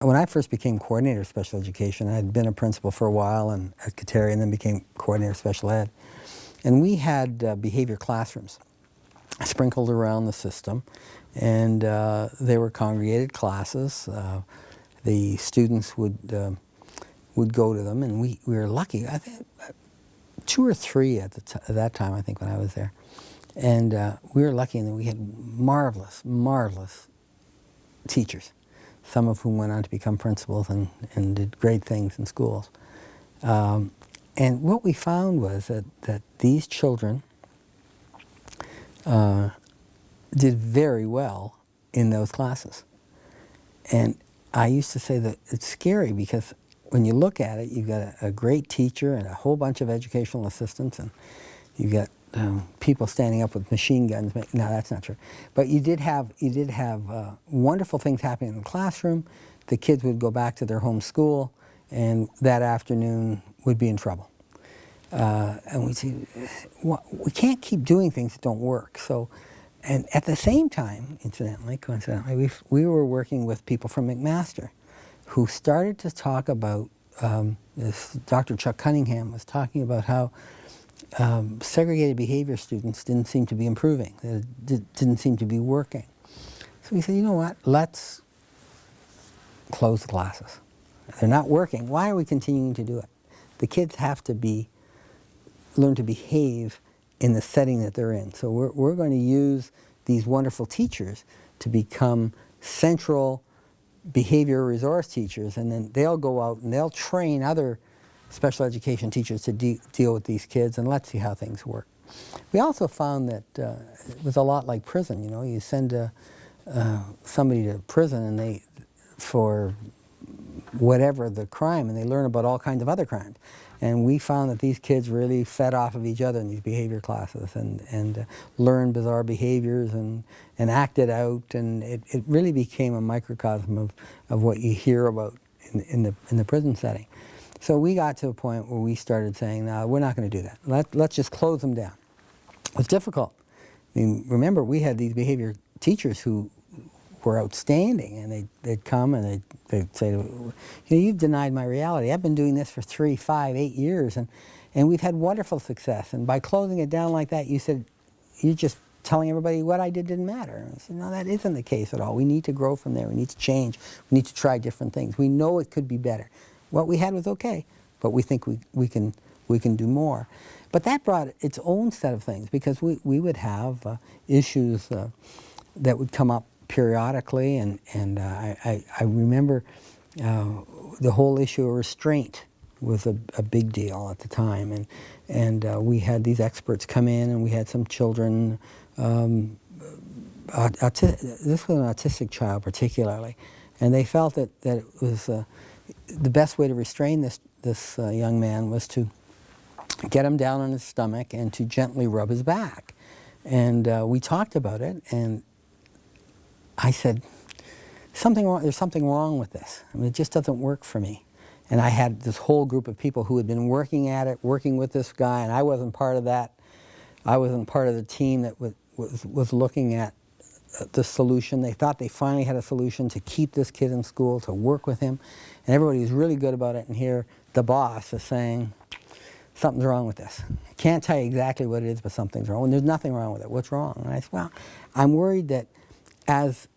When I first became coordinator of special education, I had been a principal for a while and at Kateri, and then became coordinator of special ed. And we had behavior classrooms sprinkled around the system, and they were congregated classes. The students would go to them, and we were lucky. I think 2 or 3 at that time, I think, when I was there. And we were lucky in that we had marvelous, marvelous teachers, some of whom went on to become principals and did great things in schools. And what we found was that these children did very well in those classes. And I used to say that it's scary because when you look at it, you've got a great teacher and a whole bunch of educational assistants, and you've got people standing up with machine guns. No, that's not true. But you did have wonderful things happening in the classroom. The kids would go back to their home school, and that afternoon would be in trouble. And we'd say, well, we can't keep doing things that don't work. So, and at the same time, coincidentally, we were working with people from McMaster, who started to talk about this. Dr. Chuck Cunningham was talking about how segregated behavior students didn't seem to be improving. They didn't seem to be working. So we said, you know what, let's close the classes. They're not working. Why are we continuing to do it? The kids have to learn to behave in the setting that they're in. So we're going to use these wonderful teachers to become central behavior resource teachers, and then they'll go out and they'll train other special education teachers to deal with these kids, and let's see how things work. We also found that it was a lot like prison. You know, you send somebody to prison and they, for whatever the crime, and they learn about all kinds of other crimes. And we found that these kids really fed off of each other in these behavior classes and learned bizarre behaviors and acted out, and it really became a microcosm of what you hear about in the prison setting. So we got to a point where we started saying, no, we're not going to do that. Let's just close them down. It was difficult. I mean, remember, we had these behavior teachers who were outstanding, and they'd come and they'd say, you know, you've denied my reality. I've been doing this for 3, 5, 8 years, and we've had wonderful success. And by closing it down like that, you said, you're just telling everybody what I did didn't matter. And I said, no, that isn't the case at all. We need to grow from there. We need to change. We need to try different things. We know it could be better. What we had was okay, but we think we can do more. But that brought its own set of things, because we would have issues that would come up periodically, and I remember the whole issue of restraint was a big deal at the time, and we had these experts come in, and we had some children. This was an autistic child particularly, and they felt that it was the best way to restrain this young man was to get him down on his stomach and to gently rub his back. And we talked about it, and I said, there's something wrong with this. I mean, it just doesn't work for me. And I had this whole group of people who had been working at it, working with this guy, and I wasn't part of that. I wasn't part of the team that was looking at the solution. They thought they finally had a solution to keep this kid in school, to work with him. And everybody was really good about it, and here the boss is saying, something's wrong with this. I can't tell you exactly what it is, but something's wrong. And there's nothing wrong with it. What's wrong? And I said, well, I'm worried that as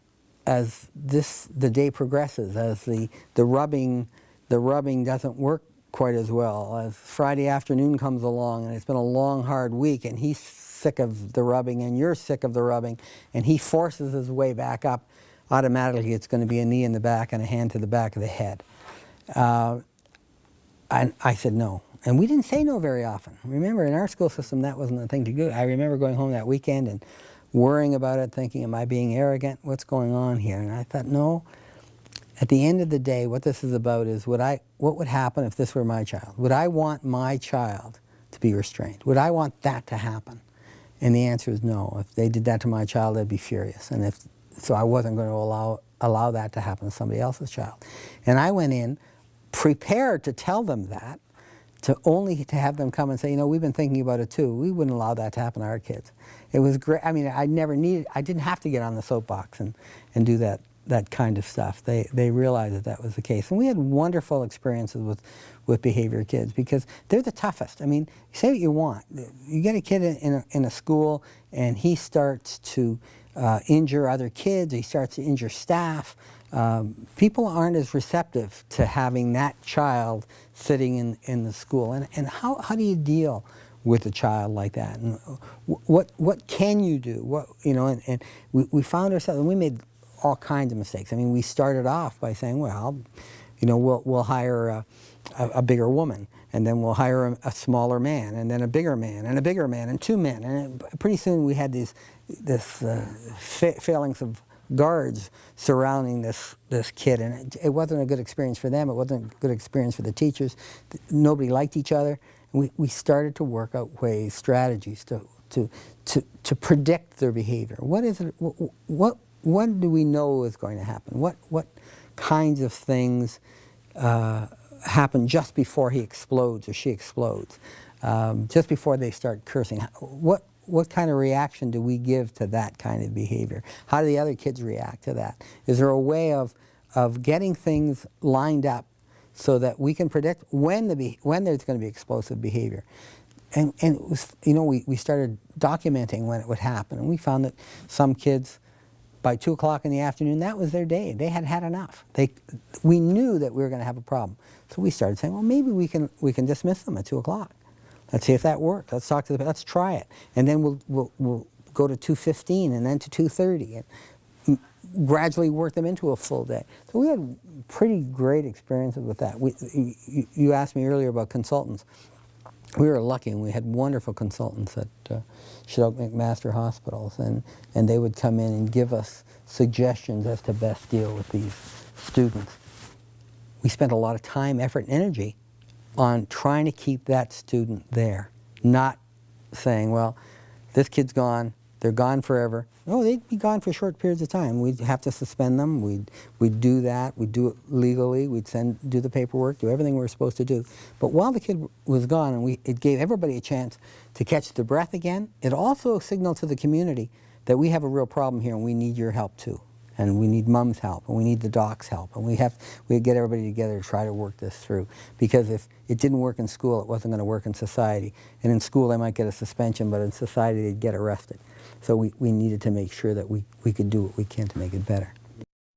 the day progresses, as the rubbing doesn't work quite as well, as Friday afternoon comes along and it's been a long, hard week, and he's sick of the rubbing and you're sick of the rubbing, and he forces his way back up, automatically it's going to be a knee in the back and a hand to the back of the head. And I said no. And we didn't say no very often. Remember, in our school system, that wasn't the thing to do. I remember going home that weekend and worrying about it, thinking, am I being arrogant? What's going on here? And I thought, no. At the end of the day, what this is about is what would happen if this were my child? Would I want my child to be restrained? Would I want that to happen? And the answer is no. If they did that to my child, I'd be furious. And so I wasn't going to allow that to happen to somebody else's child. And I went in prepared to tell them that, to have them come and say, you know, we've been thinking about it too. We wouldn't allow that to happen to our kids. It was great. I mean, I didn't have to get on the soapbox and do that that kind of stuff. They realized that that was the case. And we had wonderful experiences with behavior kids because they're the toughest. I mean, say what you want. You get a kid in a school and he starts to injure other kids, he starts to injure staff. People aren't as receptive to having that child sitting in the school. And how do you deal with a child like that? And what can you do? And we found ourselves, and we made all kinds of mistakes. I mean, we started off by saying, well, we'll hire a bigger woman, and then we'll hire a smaller man, and then a bigger man, and a bigger man, and two men. And pretty soon we had this phalanx of guards surrounding this kid, and it wasn't a good experience for them. It wasn't a good experience for the teachers. Nobody liked each other. And we started to work out ways, strategies to predict their behavior. What is it? What do we know is going to happen? What kinds of things happen just before he explodes or she explodes? Just before they start cursing? What kind of reaction do we give to that kind of behavior? How do the other kids react to that? Is there a way of getting things lined up so that we can predict when there's going to be explosive behavior? And it was, we started documenting when it would happen, and we found that some kids, by 2 o'clock in the afternoon, that was their day. They had had enough. We knew that we were going to have a problem, so we started saying, well, maybe we can dismiss them at 2 o'clock. Let's see if that works. Let's try it, and then we'll go to 2:15, and then to 2:30, and gradually work them into a full day. So we had pretty great experiences with that. You asked me earlier about consultants. We were lucky, and we had wonderful consultants at Shiddoak McMaster hospitals, and they would come in and give us suggestions as to best deal with these students. We spent a lot of time, effort, and energy on trying to keep that student there, not saying, well, this kid's gone, they're gone forever. No, they'd be gone for short periods of time. We'd have to suspend them. We'd do that. We'd do it legally. We'd do the paperwork, do everything we were supposed to do. But while the kid was gone, and it gave everybody a chance to catch their breath again, it also signaled to the community that we have a real problem here and we need your help too. And we need mom's help, and we need the doc's help, and we'd get everybody together to try to work this through. Because if it didn't work in school, it wasn't going to work in society. And in school, they might get a suspension, but in society, they'd get arrested. So we needed to make sure that we could do what we can to make it better.